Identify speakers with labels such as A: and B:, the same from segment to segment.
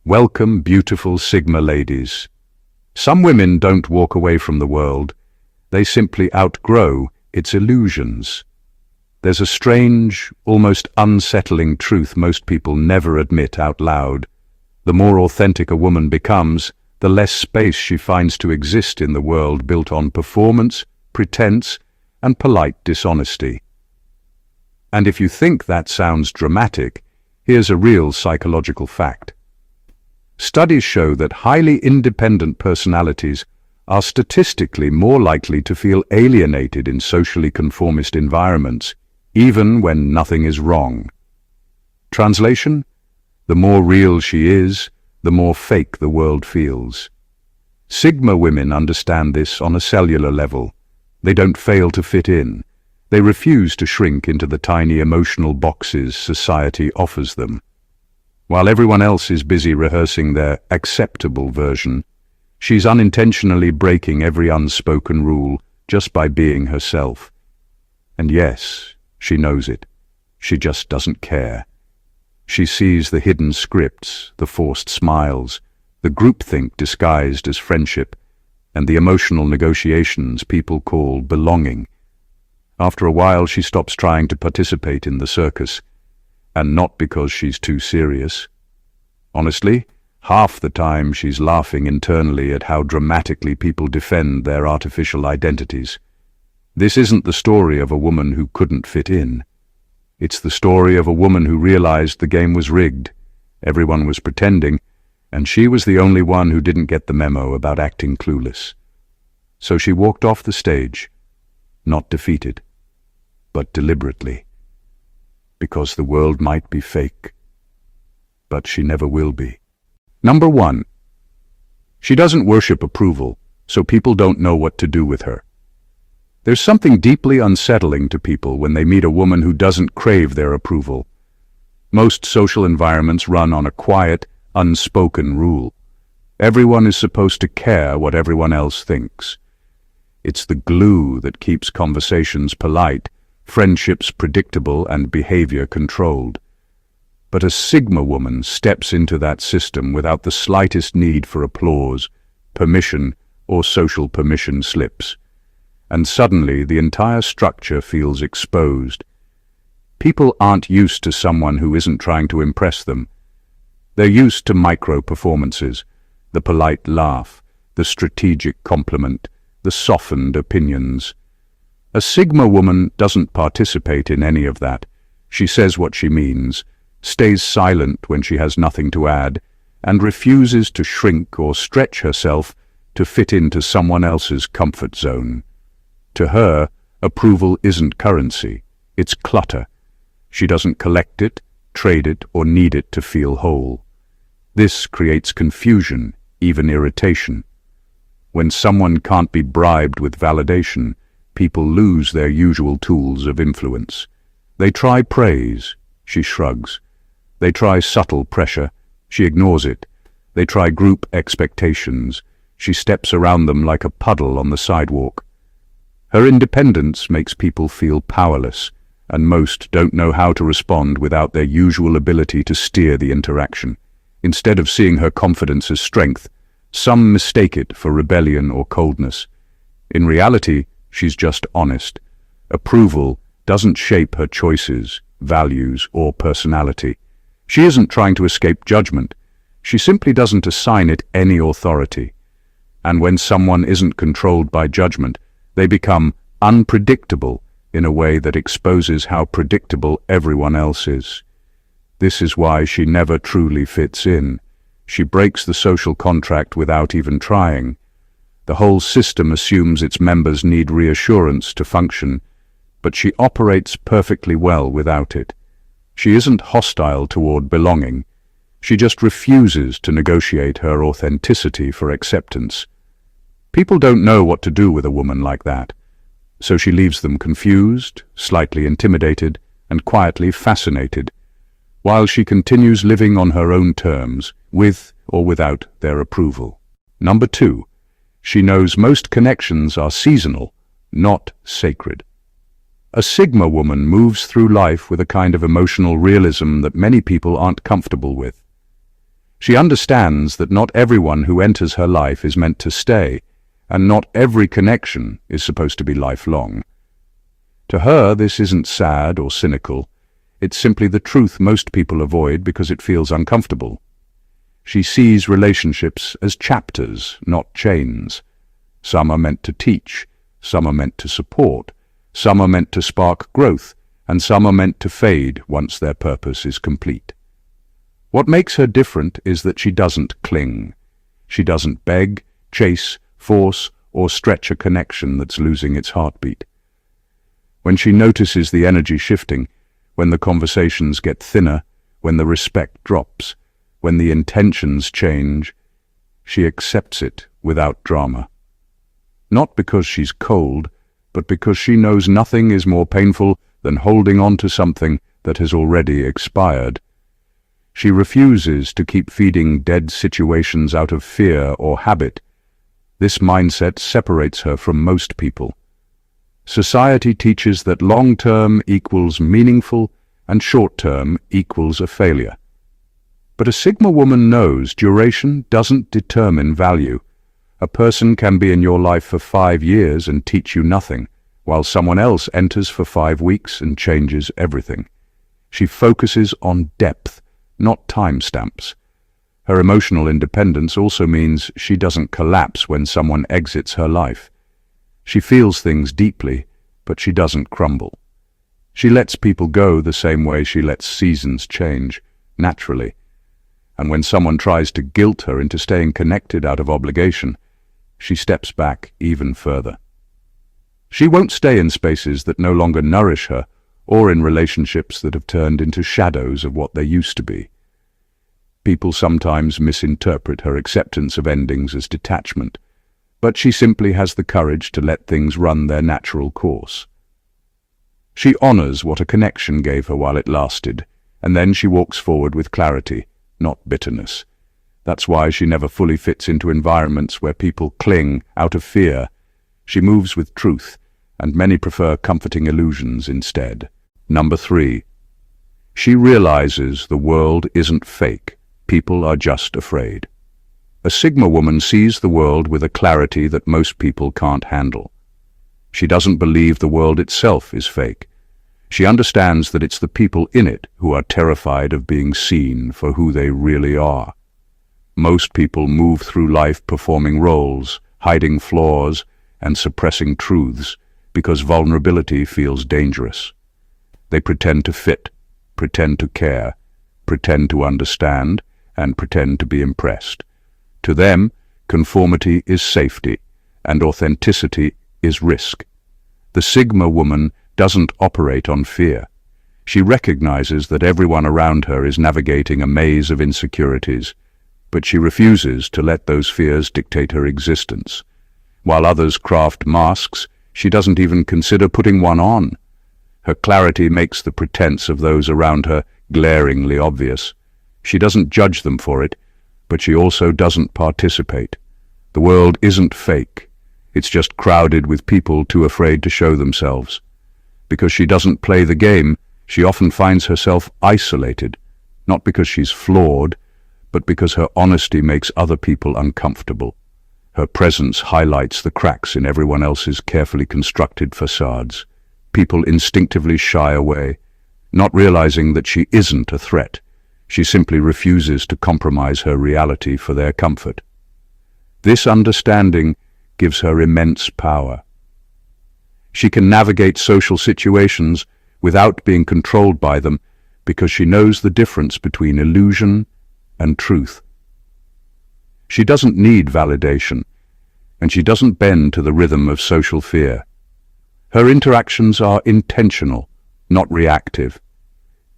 A: Welcome, beautiful Sigma ladies. Some women don't walk away from the world. They simply outgrow its illusions. There's a strange, almost unsettling truth most people never admit out loud. The more authentic a woman becomes, the less space she finds to exist in the world built on performance, pretense, and polite dishonesty. And if you think that sounds dramatic, here's a real psychological fact. Studies show that highly independent personalities are statistically more likely to feel alienated in socially conformist environments, even when nothing is wrong. Translation: the more real she is, the more fake the world feels. Sigma women understand this on a cellular level. They don't fail to fit in. They refuse to shrink into the tiny emotional boxes society offers them. While everyone else is busy rehearsing their acceptable version, she's unintentionally breaking every unspoken rule just by being herself. And yes, she knows it. She just doesn't care. She sees the hidden scripts, the forced smiles, the groupthink disguised as friendship, and the emotional negotiations people call belonging. After a while, she stops trying to participate in the circus, and not because she's too serious. Honestly, half the time she's laughing internally at how dramatically people defend their artificial identities. This isn't the story of a woman who couldn't fit in. It's the story of a woman who realized the game was rigged. Everyone was pretending, and she was the only one who didn't get the memo about acting clueless. So she walked off the stage, not defeated, but deliberately. Because the world might be fake, but she never will be. Number 1. She doesn't worship approval, so people don't know what to do with her. There's something deeply unsettling to people when they meet a woman who doesn't crave their approval. Most social environments run on a quiet, unspoken rule. Everyone is supposed to care what everyone else thinks. It's the glue that keeps conversations polite, friendships predictable, and behavior controlled. But a Sigma woman steps into that system without the slightest need for applause, permission, or social permission slips. And suddenly the entire structure feels exposed. People aren't used to someone who isn't trying to impress them. They're used to micro-performances, the polite laugh, the strategic compliment, the softened opinions. A Sigma woman doesn't participate in any of that. She says what she means, stays silent when she has nothing to add, and refuses to shrink or stretch herself to fit into someone else's comfort zone. To her, approval isn't currency, it's clutter. She doesn't collect it, trade it, or need it to feel whole. This creates confusion, even irritation. When someone can't be bribed with validation, people lose their usual tools of influence. They try praise, she shrugs. They try subtle pressure, she ignores it. They try group expectations, she steps around them like a puddle on the sidewalk. Her independence makes people feel powerless, and most don't know how to respond without their usual ability to steer the interaction. Instead of seeing her confidence as strength, some mistake it for rebellion or coldness. In reality, she's just honest. Approval doesn't shape her choices, values, or personality. She isn't trying to escape judgment. She simply doesn't assign it any authority. And when someone isn't controlled by judgment, they become unpredictable in a way that exposes how predictable everyone else is. This is why she never truly fits in. She breaks the social contract without even trying. The whole system assumes its members need reassurance to function, but she operates perfectly well without it. She isn't hostile toward belonging. She just refuses to negotiate her authenticity for acceptance. People don't know what to do with a woman like that, so she leaves them confused, slightly intimidated, and quietly fascinated, while she continues living on her own terms, with or without their approval. Number 2. She knows most connections are seasonal, not sacred. A Sigma woman moves through life with a kind of emotional realism that many people aren't comfortable with. She understands that not everyone who enters her life is meant to stay, and not every connection is supposed to be lifelong. To her, this isn't sad or cynical. It's simply the truth most people avoid because it feels uncomfortable. She sees relationships as chapters, not chains. Some are meant to teach, some are meant to support, some are meant to spark growth, and some are meant to fade once their purpose is complete. What makes her different is that she doesn't cling. She doesn't beg, chase, force, or stretch a connection that's losing its heartbeat. When she notices the energy shifting, when the conversations get thinner, when the respect drops, when the intentions change, she accepts it without drama. Not because she's cold, but because she knows nothing is more painful than holding on to something that has already expired. She refuses to keep feeding dead situations out of fear or habit. This mindset separates her from most people. Society teaches that long-term equals meaningful and short-term equals a failure. But a Sigma woman knows duration doesn't determine value. A person can be in your life for 5 years and teach you nothing, while someone else enters for 5 weeks and changes everything. She focuses on depth, not timestamps. Her emotional independence also means she doesn't collapse when someone exits her life. She feels things deeply, but she doesn't crumble. She lets people go the same way she lets seasons change, naturally. And when someone tries to guilt her into staying connected out of obligation, she steps back even further. She won't stay in spaces that no longer nourish her, or in relationships that have turned into shadows of what they used to be. People sometimes misinterpret her acceptance of endings as detachment, but she simply has the courage to let things run their natural course. She honors what a connection gave her while it lasted, and then she walks forward with clarity, not bitterness. That's why she never fully fits into environments where people cling out of fear. She moves with truth, and many prefer comforting illusions instead. Number 3. She realizes the world isn't fake. People are just afraid. A Sigma woman sees the world with a clarity that most people can't handle. She doesn't believe the world itself is fake. She understands that it's the people in it who are terrified of being seen for who they really are. Most people move through life performing roles, hiding flaws, and suppressing truths because vulnerability feels dangerous. They pretend to fit, pretend to care, pretend to understand, and pretend to be impressed. To them, conformity is safety, and authenticity is risk. The Sigma woman doesn't operate on fear. She recognizes that everyone around her is navigating a maze of insecurities, but she refuses to let those fears dictate her existence. While others craft masks, she doesn't even consider putting one on. Her clarity makes the pretense of those around her glaringly obvious. She doesn't judge them for it, but she also doesn't participate. The world isn't fake. It's just crowded with people too afraid to show themselves. Because she doesn't play the game, she often finds herself isolated, not because she's flawed, but because her honesty makes other people uncomfortable. Her presence highlights the cracks in everyone else's carefully constructed facades. People instinctively shy away, not realizing that she isn't a threat. She simply refuses to compromise her reality for their comfort. This understanding gives her immense power. She can navigate social situations without being controlled by them because she knows the difference between illusion and truth. She doesn't need validation, and she doesn't bend to the rhythm of social fear. Her interactions are intentional, not reactive.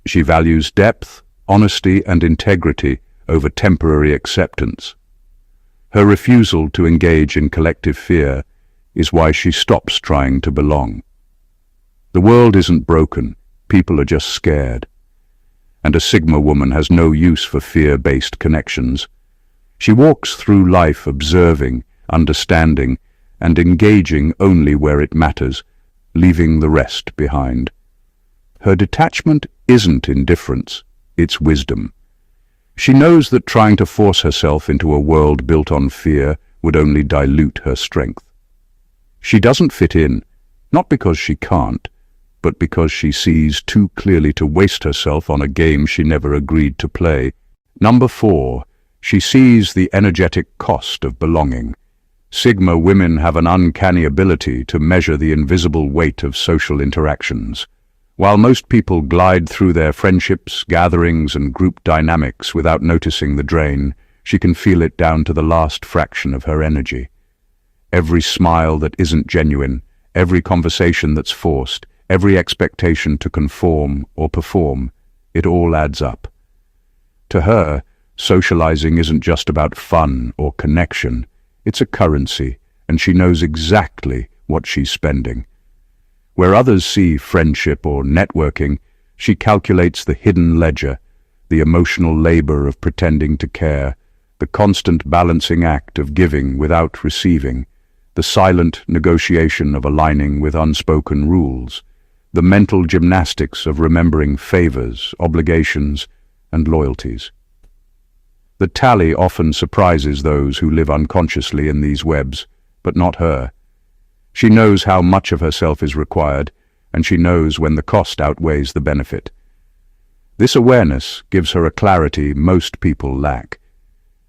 A: She values depth, honesty, and integrity over temporary acceptance. Her refusal to engage in collective fear is why she stops trying to belong. The world isn't broken, people are just scared. And a Sigma woman has no use for fear-based connections. She walks through life observing, understanding, and engaging only where it matters, leaving the rest behind. Her detachment isn't indifference, it's wisdom. She knows that trying to force herself into a world built on fear would only dilute her strength. She doesn't fit in, not because she can't, but because she sees too clearly to waste herself on a game she never agreed to play. Number 4, she sees the energetic cost of belonging. Sigma women have an uncanny ability to measure the invisible weight of social interactions. While most people glide through their friendships, gatherings, and group dynamics without noticing the drain, she can feel it down to the last fraction of her energy. Every smile that isn't genuine, every conversation that's forced, every expectation to conform or perform, it all adds up. To her, socializing isn't just about fun or connection, it's a currency, and she knows exactly what she's spending. Where others see friendship or networking, she calculates the hidden ledger, the emotional labor of pretending to care, the constant balancing act of giving without receiving, the silent negotiation of aligning with unspoken rules, the mental gymnastics of remembering favors, obligations, and loyalties. The tally often surprises those who live unconsciously in these webs, but not her. She knows how much of herself is required, and she knows when the cost outweighs the benefit. This awareness gives her a clarity most people lack.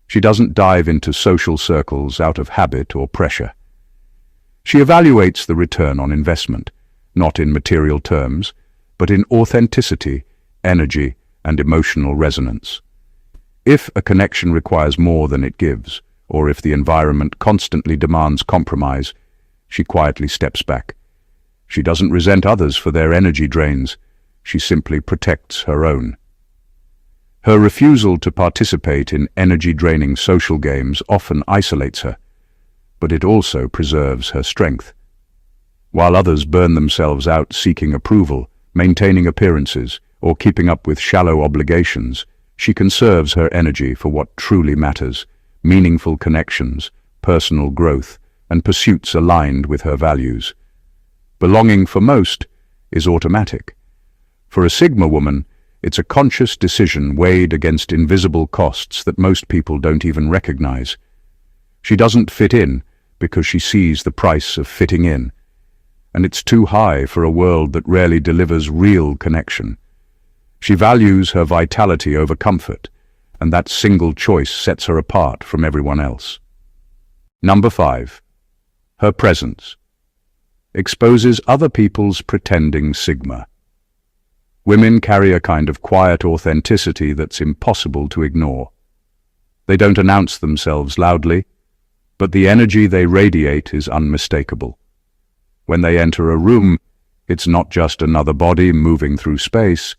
A: She doesn't dive into social circles out of habit or pressure. She evaluates the return on investment, not in material terms, but in authenticity, energy, and emotional resonance. If a connection requires more than it gives, or if the environment constantly demands compromise, she quietly steps back. She doesn't resent others for their energy drains. She simply protects her own. Her refusal to participate in energy-draining social games often isolates her, but it also preserves her strength. While others burn themselves out seeking approval, maintaining appearances, or keeping up with shallow obligations, she conserves her energy for what truly matters: meaningful connections, personal growth, and pursuits aligned with her values. Belonging, for most, is automatic. For a Sigma woman, it's a conscious decision weighed against invisible costs that most people don't even recognize. She doesn't fit in because she sees the price of fitting in, and it's too high for a world that rarely delivers real connection. She values her vitality over comfort, and that single choice sets her apart from everyone else. Number 5. Her presence exposes other people's pretending Sigma. Women carry a kind of quiet authenticity that's impossible to ignore. They don't announce themselves loudly, but the energy they radiate is unmistakable. When they enter a room, it's not just another body moving through space,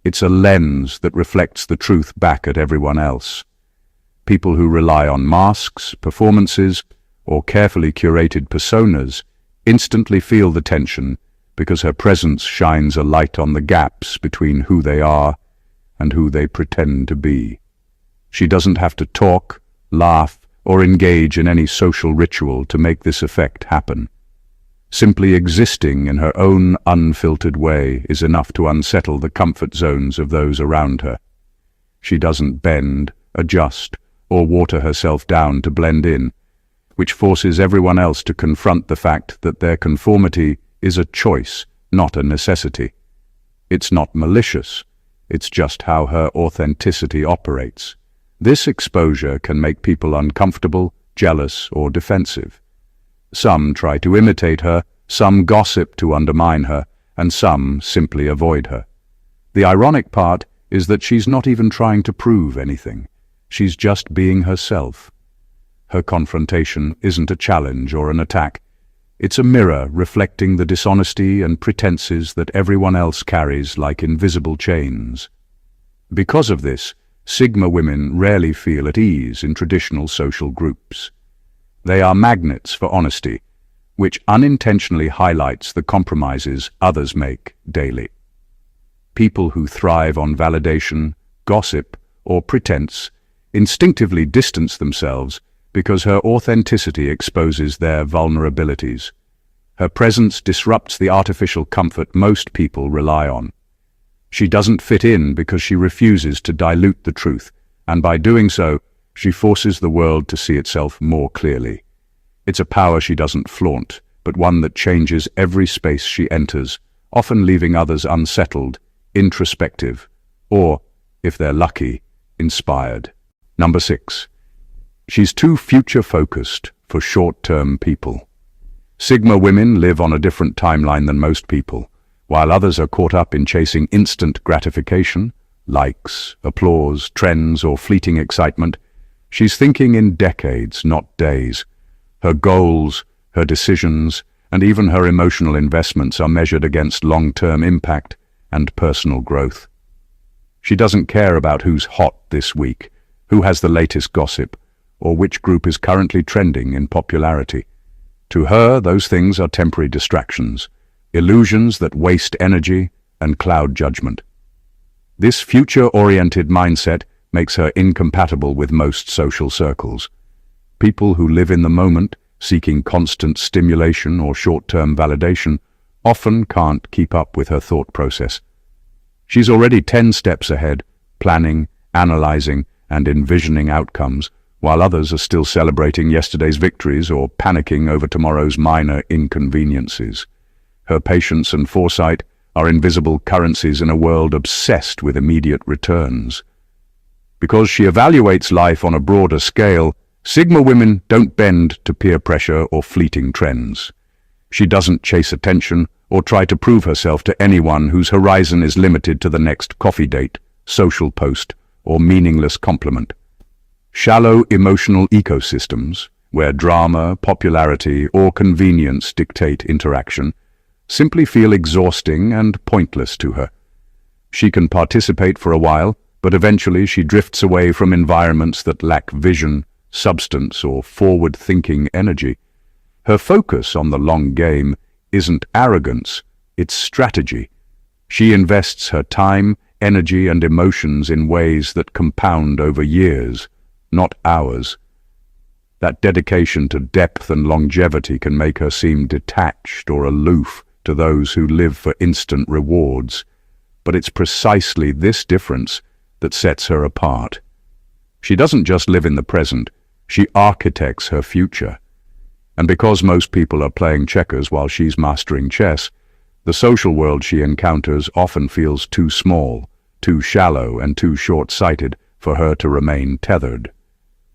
A: it's a lens that reflects the truth back at everyone else. People who rely on masks, performances, or carefully curated personas instantly feel the tension because her presence shines a light on the gaps between who they are and who they pretend to be. She doesn't have to talk, laugh, or engage in any social ritual to make this effect happen. Simply existing in her own unfiltered way is enough to unsettle the comfort zones of those around her. She doesn't bend, adjust, or water herself down to blend in, which forces everyone else to confront the fact that their conformity is a choice, not a necessity. It's not malicious, it's just how her authenticity operates. This exposure can make people uncomfortable, jealous, or defensive. Some try to imitate her, some gossip to undermine her, and some simply avoid her. The ironic part is that she's not even trying to prove anything. She's just being herself. Her confrontation isn't a challenge or an attack. It's a mirror reflecting the dishonesty and pretenses that everyone else carries like invisible chains. Because of this, Sigma women rarely feel at ease in traditional social groups. They are magnets for honesty, which unintentionally highlights the compromises others make daily. People who thrive on validation, gossip, or pretense instinctively distance themselves because her authenticity exposes their vulnerabilities. Her presence disrupts the artificial comfort most people rely on. She doesn't fit in because she refuses to dilute the truth, and by doing so, she forces the world to see itself more clearly. It's a power she doesn't flaunt, but one that changes every space she enters, often leaving others unsettled, introspective, or, if they're lucky, inspired. Number 6. She's too future-focused for short-term people. Sigma women live on a different timeline than most people. While others are caught up in chasing instant gratification, likes, applause, trends, or fleeting excitement, she's thinking in decades, not days. Her goals, her decisions, and even her emotional investments are measured against long-term impact and personal growth. She doesn't care about who's hot this week, who has the latest gossip, or which group is currently trending in popularity. To her, those things are temporary distractions, illusions that waste energy and cloud judgment. This future-oriented mindset makes her incompatible with most social circles. People who live in the moment, seeking constant stimulation or short-term validation, often can't keep up with her thought process. She's already 10 steps ahead, planning, analyzing, and envisioning outcomes, while others are still celebrating yesterday's victories or panicking over tomorrow's minor inconveniences. Her patience and foresight are invisible currencies in a world obsessed with immediate returns. Because she evaluates life on a broader scale, Sigma women don't bend to peer pressure or fleeting trends. She doesn't chase attention or try to prove herself to anyone whose horizon is limited to the next coffee date, social post, or meaningless compliment. Shallow emotional ecosystems, where drama, popularity, or convenience dictate interaction, simply feel exhausting and pointless to her. She can participate for a while, but eventually she drifts away from environments that lack vision, substance, or forward-thinking energy. Her focus on the long game isn't arrogance, it's strategy. She invests her time, energy, and emotions in ways that compound over years, not hours. That dedication to depth and longevity can make her seem detached or aloof to those who live for instant rewards, but it's precisely this difference that sets her apart. She doesn't just live in the present, she architects her future. And because most people are playing checkers while she's mastering chess, the social world she encounters often feels too small, too shallow, and too short-sighted for her to remain tethered.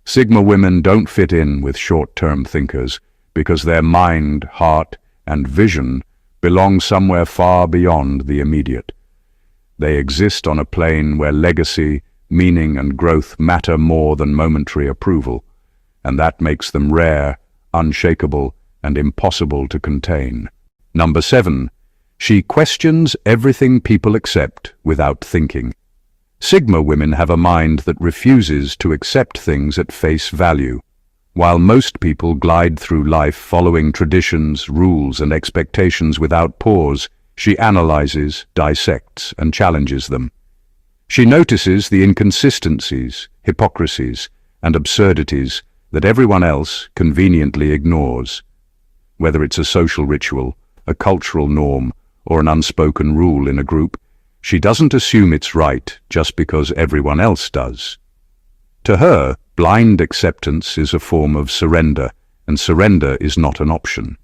A: Sigma women don't fit in with short-term thinkers because their mind, heart, and vision belong somewhere far beyond the immediate. They exist on a plane where legacy, meaning, and growth matter more than momentary approval, and that makes them rare, unshakable, and impossible to contain. Number 7. She questions everything people accept without thinking. Sigma women have a mind that refuses to accept things at face value. While most people glide through life following traditions, rules, and expectations without pause, she analyzes, dissects, and challenges them. She notices the inconsistencies, hypocrisies, and absurdities that everyone else conveniently ignores. Whether it's a social ritual, a cultural norm, or an unspoken rule in a group, she doesn't assume it's right just because everyone else does. To her, blind acceptance is a form of surrender, and surrender is not an option.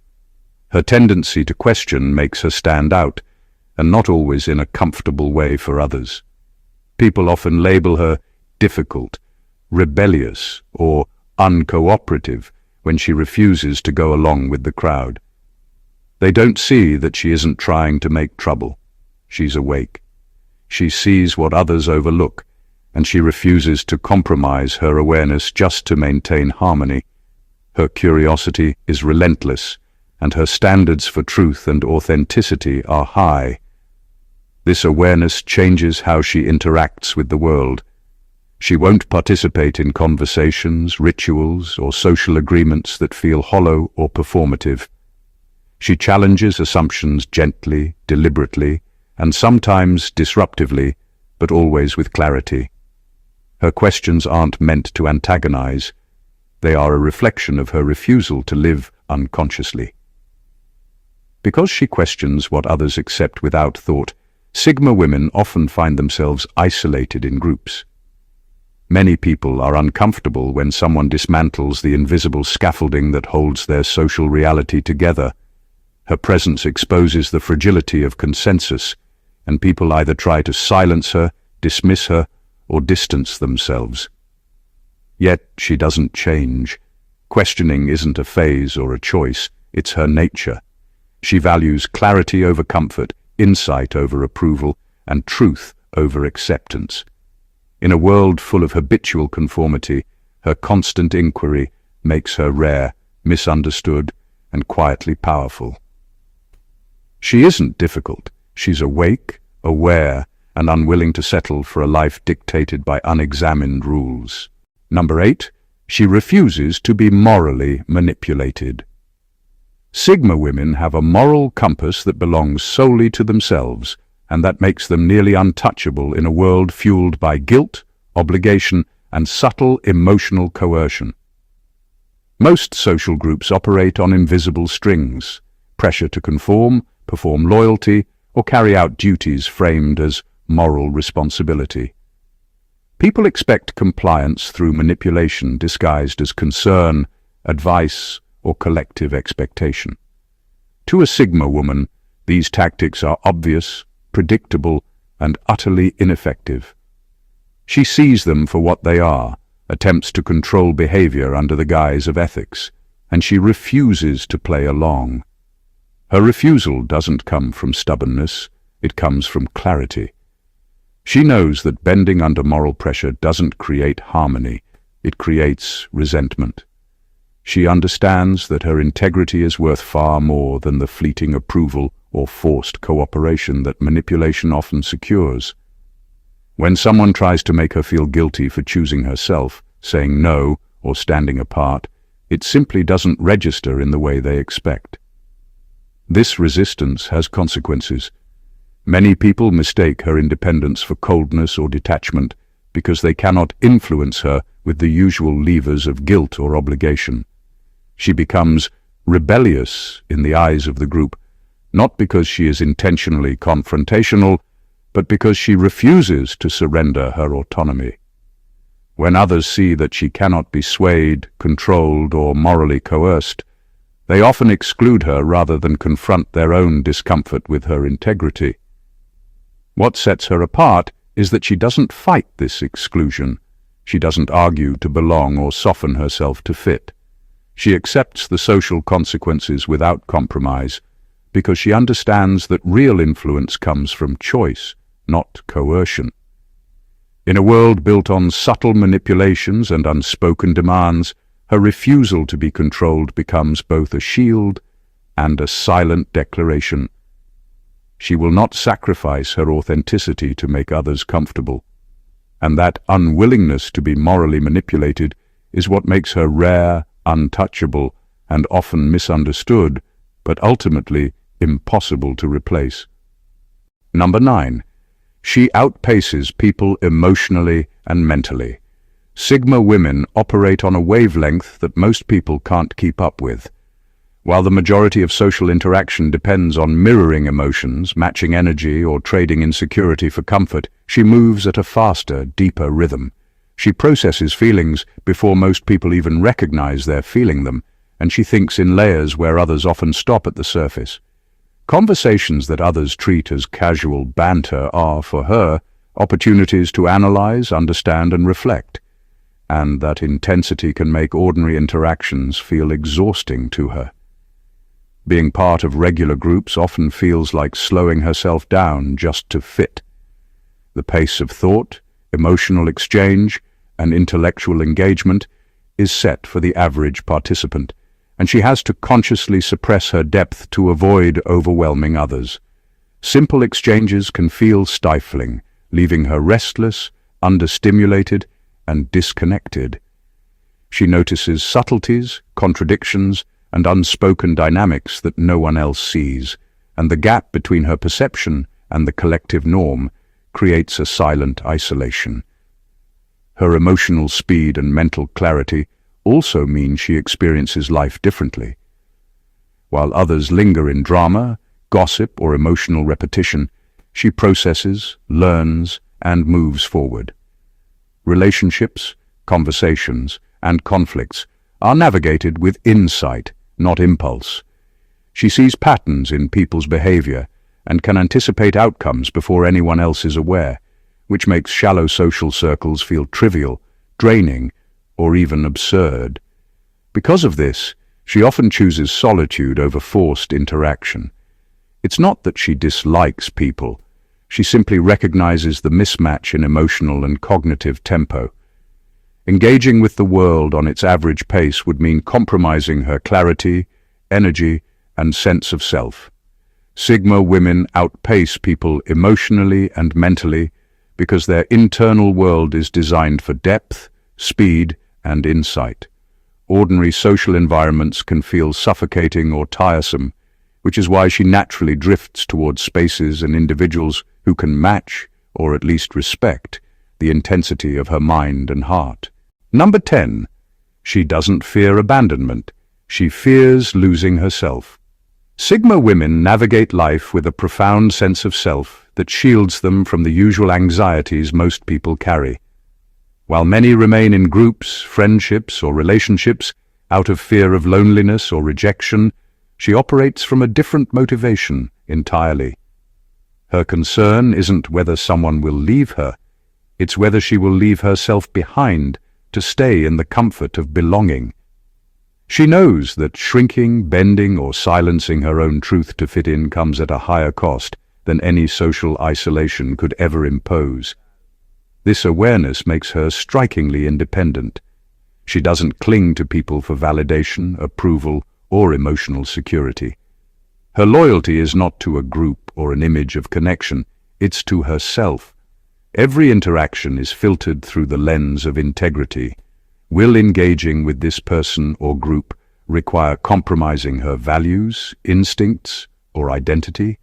A: Her tendency to question makes her stand out, and not always in a comfortable way for others. People often label her difficult, rebellious, or uncooperative when she refuses to go along with the crowd. They don't see that she isn't trying to make trouble. She's awake. She sees what others overlook, and she refuses to compromise her awareness just to maintain harmony. Her curiosity is relentless, and her standards for truth and authenticity are high. This awareness changes how she interacts with the world. She won't participate in conversations, rituals, or social agreements that feel hollow or performative. She challenges assumptions gently, deliberately, and sometimes disruptively, but always with clarity. Her questions aren't meant to antagonize. They are a reflection of her refusal to live unconsciously. Because she questions what others accept without thought, Sigma women often find themselves isolated in groups. Many people are uncomfortable when someone dismantles the invisible scaffolding that holds their social reality together. Her presence exposes the fragility of consensus, and people either try to silence her, dismiss her, or distance themselves. Yet she doesn't change. Questioning isn't a phase or a choice, it's her nature. She values clarity over comfort, insight over approval, and truth over acceptance. In a world full of habitual conformity, her constant inquiry makes her rare, misunderstood, and quietly powerful. She isn't difficult. She's awake, aware, and unwilling to settle for a life dictated by unexamined rules. Number 8, she refuses to be morally manipulated. Sigma women have a moral compass that belongs solely to themselves, and that makes them nearly untouchable in a world fueled by guilt, obligation, and subtle emotional coercion. Most social groups operate on invisible strings: pressure to conform, perform loyalty, or carry out duties framed as moral responsibility. People expect compliance through manipulation disguised as concern, advice, or collective expectation. To a Sigma woman, these tactics are obvious, predictable, and utterly ineffective. She sees them for what they are, attempts to control behavior under the guise of ethics, and she refuses to play along. Her refusal doesn't come from stubbornness, it comes from clarity. She knows that bending under moral pressure doesn't create harmony, it creates resentment. She understands that her integrity is worth far more than the fleeting approval or forced cooperation that manipulation often secures. When someone tries to make her feel guilty for choosing herself, saying no, or standing apart, it simply doesn't register in the way they expect. This resistance has consequences. Many people mistake her independence for coldness or detachment because they cannot influence her with the usual levers of guilt or obligation. She becomes rebellious in the eyes of the group, not because she is intentionally confrontational, but because she refuses to surrender her autonomy. When others see that she cannot be swayed, controlled, or morally coerced, they often exclude her rather than confront their own discomfort with her integrity. What sets her apart is that she doesn't fight this exclusion. She doesn't argue to belong or soften herself to fit. She accepts the social consequences without compromise, because she understands that real influence comes from choice, not coercion. In a world built on subtle manipulations and unspoken demands, her refusal to be controlled becomes both a shield and a silent declaration. She will not sacrifice her authenticity to make others comfortable, and that unwillingness to be morally manipulated is what makes her rare, untouchable, and often misunderstood, but ultimately impossible to replace. Number 9. She outpaces people emotionally and mentally. Sigma women operate on a wavelength that most people can't keep up with. While the majority of social interaction depends on mirroring emotions, matching energy, or trading insecurity for comfort, she moves at a faster, deeper rhythm. She processes feelings before most people even recognize they're feeling them, and she thinks in layers where others often stop at the surface. Conversations that others treat as casual banter are, for her, opportunities to analyze, understand, and reflect. And that intensity can make ordinary interactions feel exhausting to her. Being part of regular groups often feels like slowing herself down just to fit. The pace of thought, emotional exchange, and intellectual engagement is set for the average participant, and she has to consciously suppress her depth to avoid overwhelming others. Simple exchanges can feel stifling, leaving her restless, understimulated, and disconnected. She notices subtleties, contradictions, and unspoken dynamics that no one else sees, and the gap between her perception and the collective norm creates a silent isolation. Her emotional speed and mental clarity also mean she experiences life differently. While others linger in drama, gossip, or emotional repetition, she processes, learns, and moves forward. Relationships, conversations, and conflicts are navigated with insight, not impulse. She sees patterns in people's behavior and can anticipate outcomes before anyone else is aware, which makes shallow social circles feel trivial, draining, or even absurd. Because of this, she often chooses solitude over forced interaction. It's not that she dislikes people. She simply recognizes the mismatch in emotional and cognitive tempo. Engaging with the world on its average pace would mean compromising her clarity, energy, and sense of self. Sigma women outpace people emotionally and mentally because their internal world is designed for depth, speed, and insight. Ordinary social environments can feel suffocating or tiresome, which is why she naturally drifts towards spaces and individuals who can match, or at least respect, the intensity of her mind and heart. Number 10. She doesn't fear abandonment. She fears losing herself. Sigma women navigate life with a profound sense of self that shields them from the usual anxieties most people carry. While many remain in groups, friendships, or relationships out of fear of loneliness or rejection, she operates from a different motivation entirely. Her concern isn't whether someone will leave her, it's whether she will leave herself behind to stay in the comfort of belonging. She knows that shrinking, bending, or silencing her own truth to fit in comes at a higher cost than any social isolation could ever impose. This awareness makes her strikingly independent. She doesn't cling to people for validation, approval, or emotional security. Her loyalty is not to a group or an image of connection, it's to herself. Every interaction is filtered through the lens of integrity. Will engaging with this person or group require compromising her values, instincts, or identity?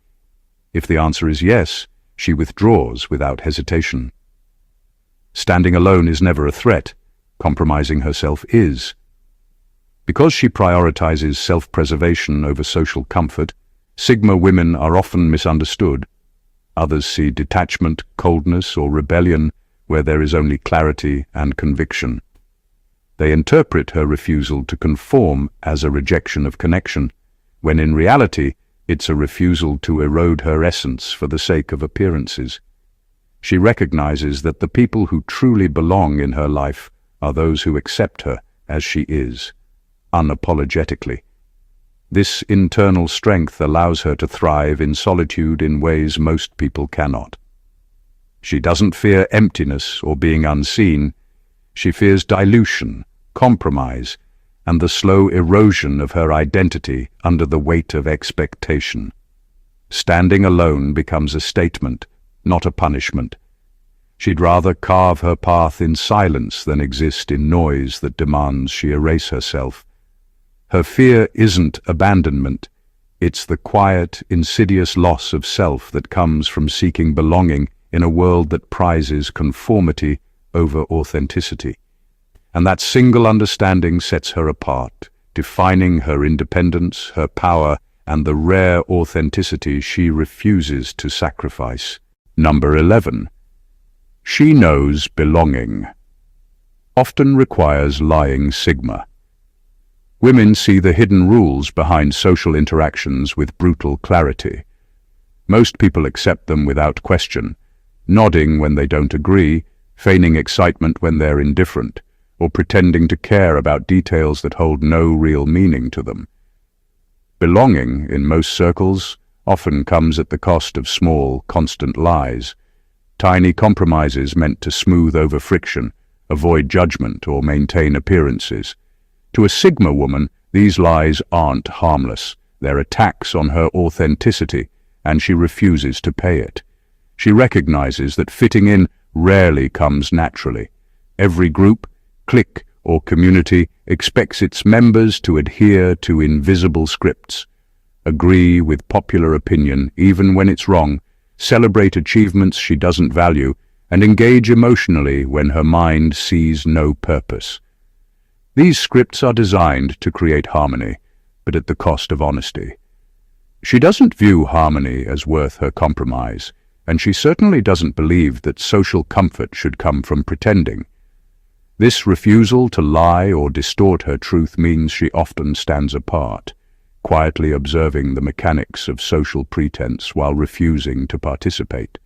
A: If the answer is yes, she withdraws without hesitation. Standing alone is never a threat. Compromising herself is. Because she prioritizes self-preservation over social comfort, Sigma women are often misunderstood. Others see detachment, coldness, or rebellion where there is only clarity and conviction. They interpret her refusal to conform as a rejection of connection, when in reality it's a refusal to erode her essence for the sake of appearances. She recognizes that the people who truly belong in her life are those who accept her as she is, unapologetically. This internal strength allows her to thrive in solitude in ways most people cannot. She doesn't fear emptiness or being unseen. She fears dilution, compromise, and the slow erosion of her identity under the weight of expectation. Standing alone becomes a statement, not a punishment. She'd rather carve her path in silence than exist in noise that demands she erase herself. Her fear isn't abandonment. It's the quiet, insidious loss of self that comes from seeking belonging in a world that prizes conformity over authenticity. And that single understanding sets her apart, defining her independence, her power, and the rare authenticity she refuses to sacrifice. Number 11. She knows belonging. Often requires lying Sigma. Women see the hidden rules behind social interactions with brutal clarity. Most people accept them without question, nodding when they don't agree, feigning excitement when they're indifferent, or pretending to care about details that hold no real meaning to them. Belonging, in most circles, often comes at the cost of small, constant lies, tiny compromises meant to smooth over friction, avoid judgment, or maintain appearances. To a Sigma woman, these lies aren't harmless. They're attacks on her authenticity, and she refuses to pay it. She recognizes that fitting in rarely comes naturally. Every group, clique, or community expects its members to adhere to invisible scripts, agree with popular opinion even when it's wrong, celebrate achievements she doesn't value, and engage emotionally when her mind sees no purpose. These scripts are designed to create harmony, but at the cost of honesty. She doesn't view harmony as worth her compromise, and she certainly doesn't believe that social comfort should come from pretending. This refusal to lie or distort her truth means she often stands apart, quietly observing the mechanics of social pretense while refusing to participate.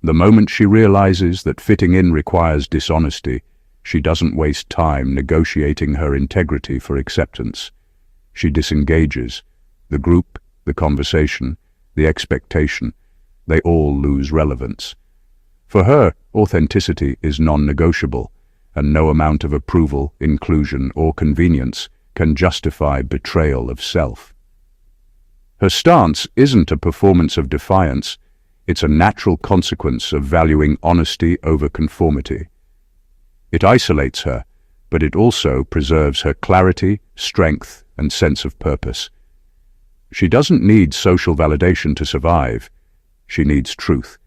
A: The moment she realizes that fitting in requires dishonesty, she doesn't waste time negotiating her integrity for acceptance. She disengages. The group, the conversation, the expectation, they all lose relevance. For her, authenticity is non-negotiable, and no amount of approval, inclusion, or convenience can justify betrayal of self. Her stance isn't a performance of defiance, it's a natural consequence of valuing honesty over conformity. It isolates her, but it also preserves her clarity, strength, and sense of purpose. She doesn't need social validation to survive. She needs truth.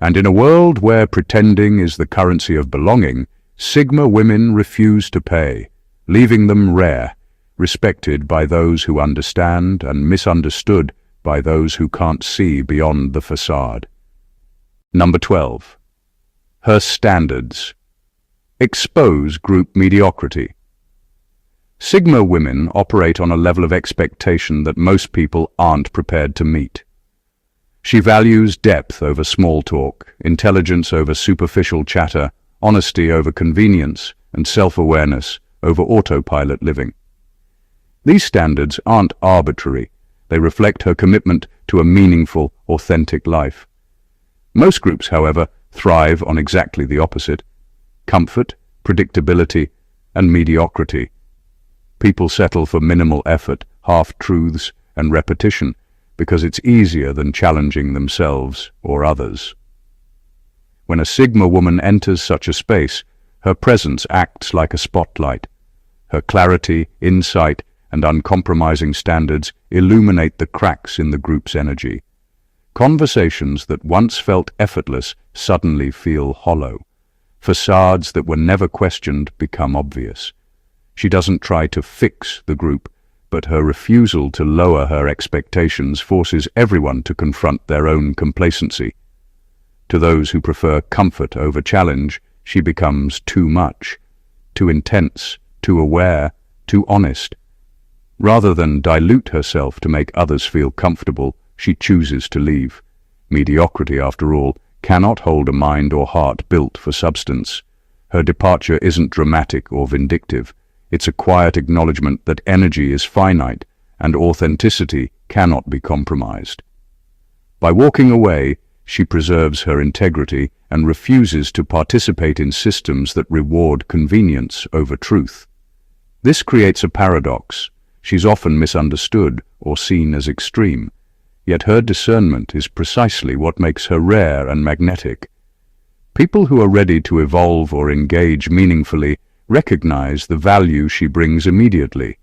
A: And in a world where pretending is the currency of belonging, Sigma women refuse to pay, leaving them rare, respected by those who understand and misunderstood by those who can't see beyond the facade. Number 12. Her standards. Expose group mediocrity. Sigma women operate on a level of expectation that most people aren't prepared to meet. She values depth over small talk, intelligence over superficial chatter, honesty over convenience, and self-awareness over autopilot living. These standards aren't arbitrary. They reflect her commitment to a meaningful, authentic life. Most groups, however, thrive on exactly the opposite: comfort, predictability, and mediocrity. People settle for minimal effort, half-truths, and repetition because it's easier than challenging themselves or others. When a Sigma woman enters such a space, her presence acts like a spotlight. Her clarity, insight, and uncompromising standards illuminate the cracks in the group's energy. Conversations that once felt effortless suddenly feel hollow. Facades that were never questioned become obvious. She doesn't try to fix the group, but her refusal to lower her expectations forces everyone to confront their own complacency. To those who prefer comfort over challenge, she becomes too much, too intense, too aware, too honest. Rather than dilute herself to make others feel comfortable, she chooses to leave. Mediocrity, after all, cannot hold a mind or heart built for substance. Her departure isn't dramatic or vindictive. It's a quiet acknowledgement that energy is finite and authenticity cannot be compromised. By walking away, she preserves her integrity and refuses to participate in systems that reward convenience over truth. This creates a paradox. She's often misunderstood or seen as extreme, yet her discernment is precisely what makes her rare and magnetic. People who are ready to evolve or engage meaningfully recognize the value she brings immediately,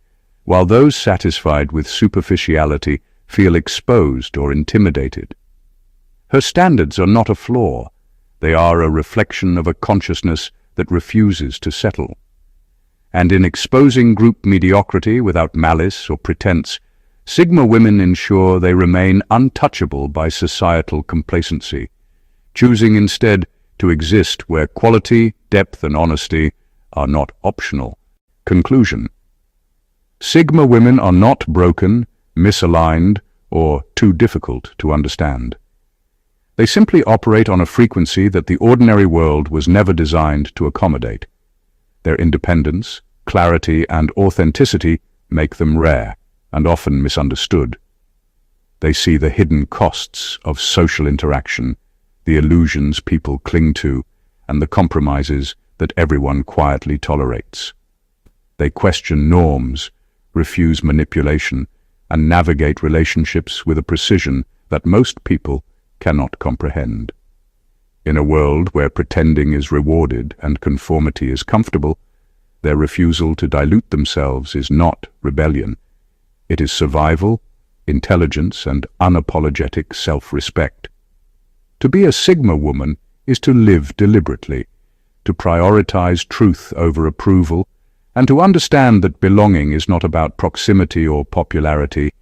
A: while those satisfied with superficiality feel exposed or intimidated. Her standards are not a flaw. They are a reflection of a consciousness that refuses to settle. And in exposing group mediocrity without malice or pretense, Sigma women ensure they remain untouchable by societal complacency, choosing instead to exist where quality, depth, and honesty are not optional. Conclusion. Sigma women are not broken, misaligned, or too difficult to understand. They simply operate on a frequency that the ordinary world was never designed to accommodate. Their independence, clarity, and authenticity make them rare and often misunderstood. They see the hidden costs of social interaction, the illusions people cling to, and the compromises that everyone quietly tolerates. They question norms, refuse manipulation, and navigate relationships with a precision that most people cannot comprehend. In a world where pretending is rewarded and conformity is comfortable, their refusal to dilute themselves is not rebellion. It is survival, intelligence, and unapologetic self-respect. To be a Sigma woman is to live deliberately, to prioritize truth over approval, and to understand that belonging is not about proximity or popularity,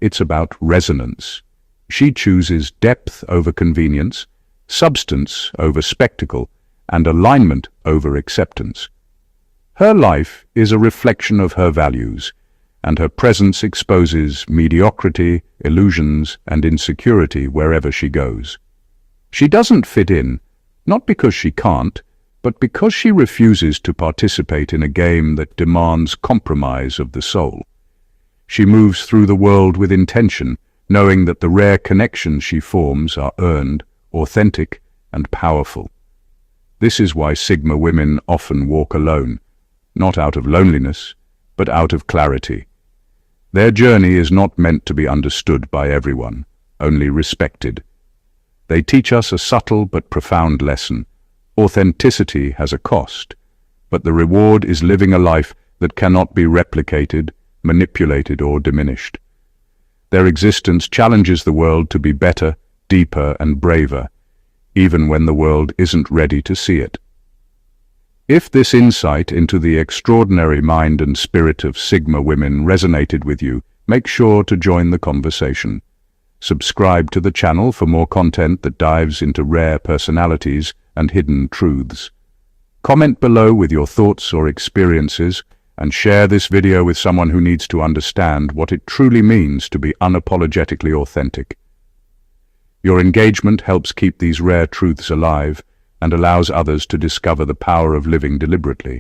A: it's about resonance. She chooses depth over convenience, substance over spectacle, and alignment over acceptance. Her life is a reflection of her values, and her presence exposes mediocrity, illusions, and insecurity wherever she goes. She doesn't fit in, not because she can't, but because she refuses to participate in a game that demands compromise of the soul. She moves through the world with intention, knowing that the rare connections she forms are earned, authentic, and powerful. This is why Sigma women often walk alone, not out of loneliness, but out of clarity. Their journey is not meant to be understood by everyone, only respected. They teach us a subtle but profound lesson. Authenticity has a cost, but the reward is living a life that cannot be replicated, manipulated, or diminished. Their existence challenges the world to be better, deeper, and braver, even when the world isn't ready to see it. If this insight into the extraordinary mind and spirit of Sigma women resonated with you, make sure to join the conversation. Subscribe to the channel for more content that dives into rare personalities and hidden truths. Comment below with your thoughts or experiences, and share this video with someone who needs to understand what it truly means to be unapologetically authentic. Your engagement helps keep these rare truths alive and allows others to discover the power of living deliberately.